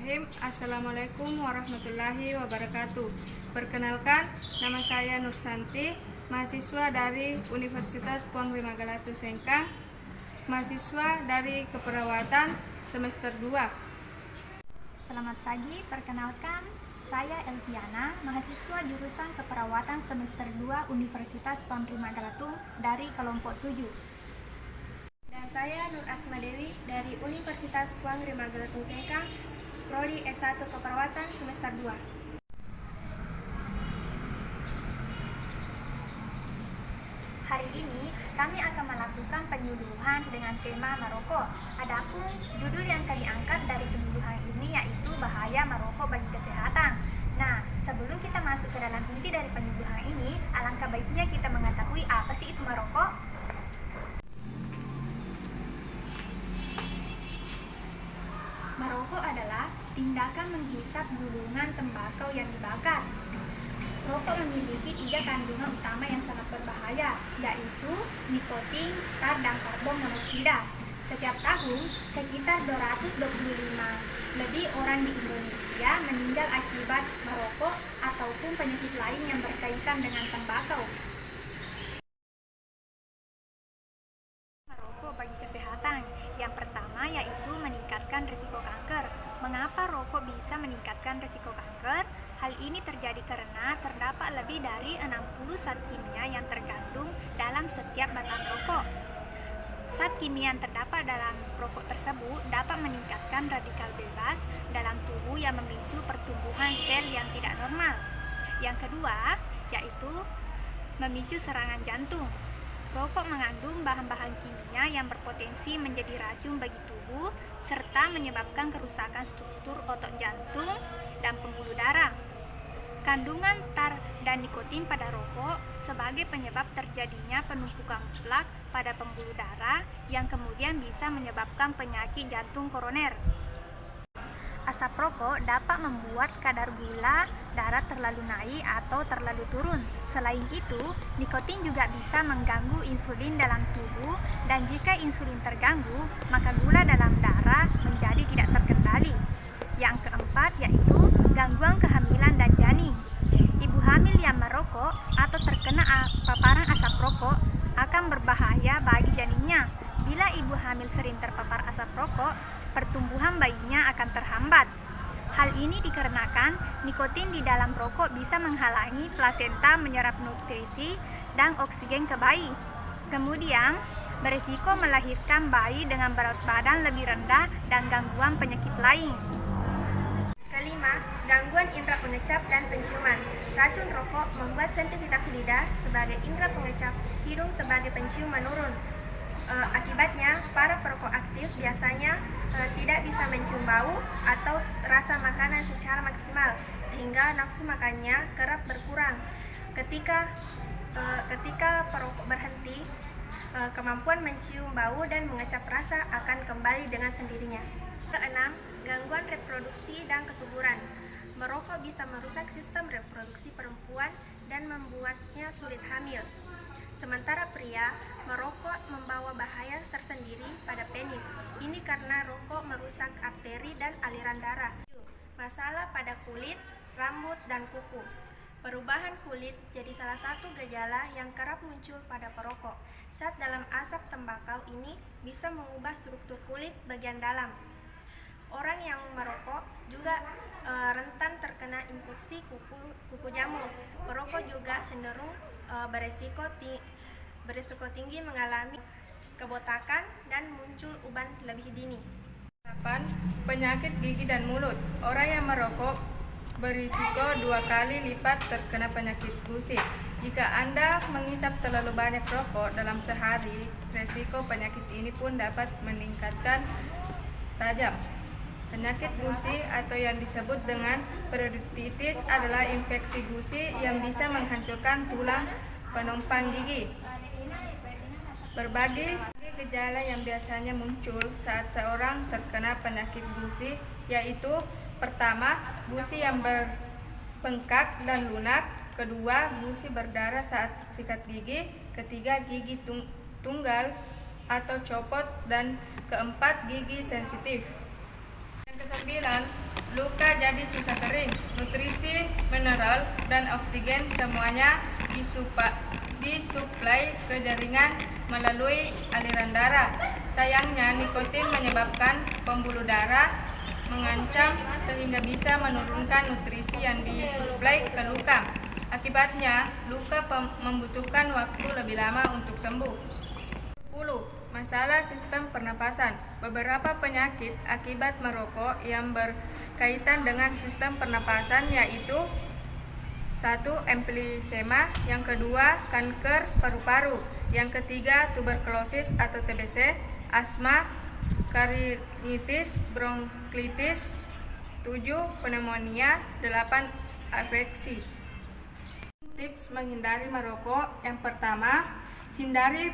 Bismillahirrahmanirrahim. Assalamualaikum warahmatullahi wabarakatuh. Perkenalkan, nama saya Nur Santi, mahasiswa dari Universitas Puang Rima Galatu Sengkang, mahasiswa dari Keperawatan semester 2. Selamat pagi, perkenalkan saya Elviana, mahasiswa jurusan Keperawatan semester 2 Universitas Puang Rima Galatu dari kelompok 7. Dan saya Nur Asma Dewi dari Universitas Puang Rima Galatu Sengkang, Prodi S1 Keperawatan semester 2. Hari ini kami akan melakukan penyuluhan dengan tema merokok. Adapun judul yang kami angkat dari penyuluhan ini yaitu bahaya merokok bagi kesehatan. Nah, sebelum kita masuk ke dalam inti dari penyuluhan ini, alangkah baiknya kita mengetahui apa sih itu merokok. Merokok adalah tindakan menghisap gulungan tembakau yang dibakar. Rokok memiliki 3 kandungan utama yang sangat berbahaya, yaitu nikotin, tar, dan karbon monoksida. Setiap tahun, sekitar 225 lebih orang di Indonesia meninggal akibat merokok ataupun penyakit lain yang berkaitan dengan tembakau. Merokok bagi kesehatan. Yang pertama yaitu meningkatkan risiko kanker. Mengapa rokok bisa meningkatkan risiko kanker? Hal ini terjadi karena terdapat lebih dari 60 zat kimia yang terkandung dalam setiap batang rokok. Zat kimia yang terdapat dalam rokok tersebut dapat meningkatkan radikal bebas dalam tubuh yang memicu pertumbuhan sel yang tidak normal. Yang kedua yaitu memicu serangan jantung. Rokok mengandung bahan-bahan kimia yang berpotensi menjadi racun bagi tubuh serta menyebabkan kerusakan struktur otot jantung dan pembuluh darah. Kandungan tar dan nikotin pada rokok sebagai penyebab terjadinya penumpukan plak pada pembuluh darah yang kemudian bisa menyebabkan penyakit jantung koroner. Asap rokok dapat membuat kadar gula darah terlalu naik atau terlalu turun. Selain itu, nikotin juga bisa mengganggu insulin dalam tubuh dan jika insulin terganggu, maka gula dalam darah menjadi tidak terkendali. Yang keempat yaitu gangguan kehamilan dan janin. Ibu hamil yang merokok atau terkena paparan asap rokok akan berbahaya bagi janinnya. Bila ibu hamil sering terpapar asap rokok, pertumbuhan bayinya akan terhambat. Hal ini dikarenakan nikotin di dalam rokok bisa menghalangi plasenta menyerap nutrisi dan oksigen ke bayi. Kemudian, berisiko melahirkan bayi dengan berat badan lebih rendah dan gangguan penyakit lain. Kelima, gangguan indera pengecap dan penciuman. Racun rokok membuat sensitivitas lidah sebagai indera pengecap, hidung sebagai pencium menurun. Akibatnya, para perokok aktif biasanya tidak bisa mencium bau atau rasa makanan secara maksimal, sehingga nafsu makannya kerap berkurang. Ketika perokok berhenti, kemampuan mencium bau dan mengecap rasa akan kembali dengan sendirinya. Keenam, gangguan reproduksi dan kesuburan. Merokok bisa merusak sistem reproduksi perempuan dan membuatnya sulit hamil. Sementara pria, merokok membawa bahaya tersendiri pada penis. Ini karena rokok merusak arteri dan aliran darah. Masalah pada kulit, rambut, dan kuku. Perubahan kulit jadi salah satu gejala yang kerap muncul pada perokok. Zat dalam asap tembakau ini bisa mengubah struktur kulit bagian dalam. Orang yang merokok juga rentan terkena infeksi kuku jamur. Perokok juga cenderung beresiko tinggi mengalami kebotakan dan muncul uban lebih dini. 8. Penyakit gigi dan mulut. Orang yang merokok berisiko 2 kali lipat terkena penyakit gusi. Jika Anda menghisap terlalu banyak rokok dalam sehari, resiko penyakit ini pun dapat meningkatkan tajam. Penyakit gusi atau yang disebut dengan periodontitis adalah infeksi gusi yang bisa menghancurkan tulang penumpang gigi. Berbagai gejala yang biasanya muncul saat seorang terkena penyakit gusi yaitu: pertama, gusi yang berbengkak dan lunak; kedua, gusi berdarah saat sikat gigi; ketiga, gigi tunggal atau copot; dan keempat, gigi sensitif. Yang kesembilan, luka jadi susah kering. Nutrisi, mineral, dan oksigen semuanya disuplai ke jaringan melalui aliran darah. Sayangnya, nikotin menyebabkan pembuluh darah mengancam sehingga bisa menurunkan nutrisi yang disuplai ke luka. Akibatnya, luka membutuhkan waktu lebih lama untuk sembuh. 10. Masalah sistem pernapasan. Beberapa penyakit akibat merokok yang berkaitan dengan sistem pernapasan yaitu 1. Emfisema, yang kedua kanker paru-paru, yang ketiga tuberkulosis atau TBC, asma, rinitis, bronkitis, 7. Pneumonia, 8. Infeksi. Tips menghindari merokok. Yang pertama, hindari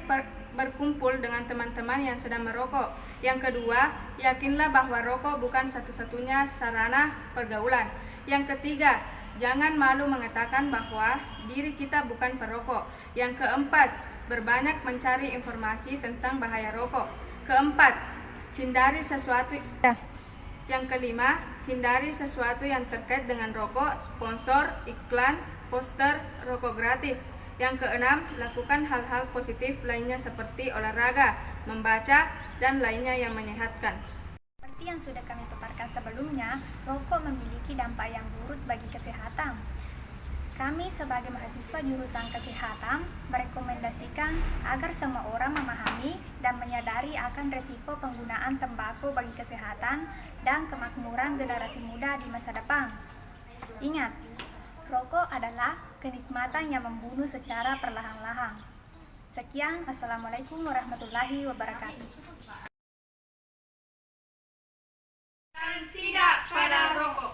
berkumpul dengan teman-teman yang sedang merokok. Yang kedua, yakinlah bahwa rokok bukan satu-satunya sarana pergaulan. Yang ketiga, jangan malu mengatakan bahwa diri kita bukan perokok. Yang keempat, berbanyak mencari informasi tentang bahaya rokok. Keempat, hindari sesuatu. Yang kelima, hindari sesuatu yang terkait dengan rokok, sponsor, iklan, poster, rokok gratis. Yang keenam, lakukan hal-hal positif lainnya seperti olahraga, membaca, dan lainnya yang menyehatkan. Seperti yang sudah kami paparkan sebelumnya, rokok memiliki dampak yang buruk bagi kesehatan. Kami sebagai mahasiswa jurusan kesehatan merekomendasikan agar semua orang memahami dan menyadari akan resiko penggunaan tembakau bagi kesehatan dan kemakmuran generasi muda di masa depan. Ingat, rokok adalah kenikmatan yang membunuh secara perlahan-lahan. Sekian, Assalamualaikum warahmatullahi wabarakatuh. Dan tidak pada rokok.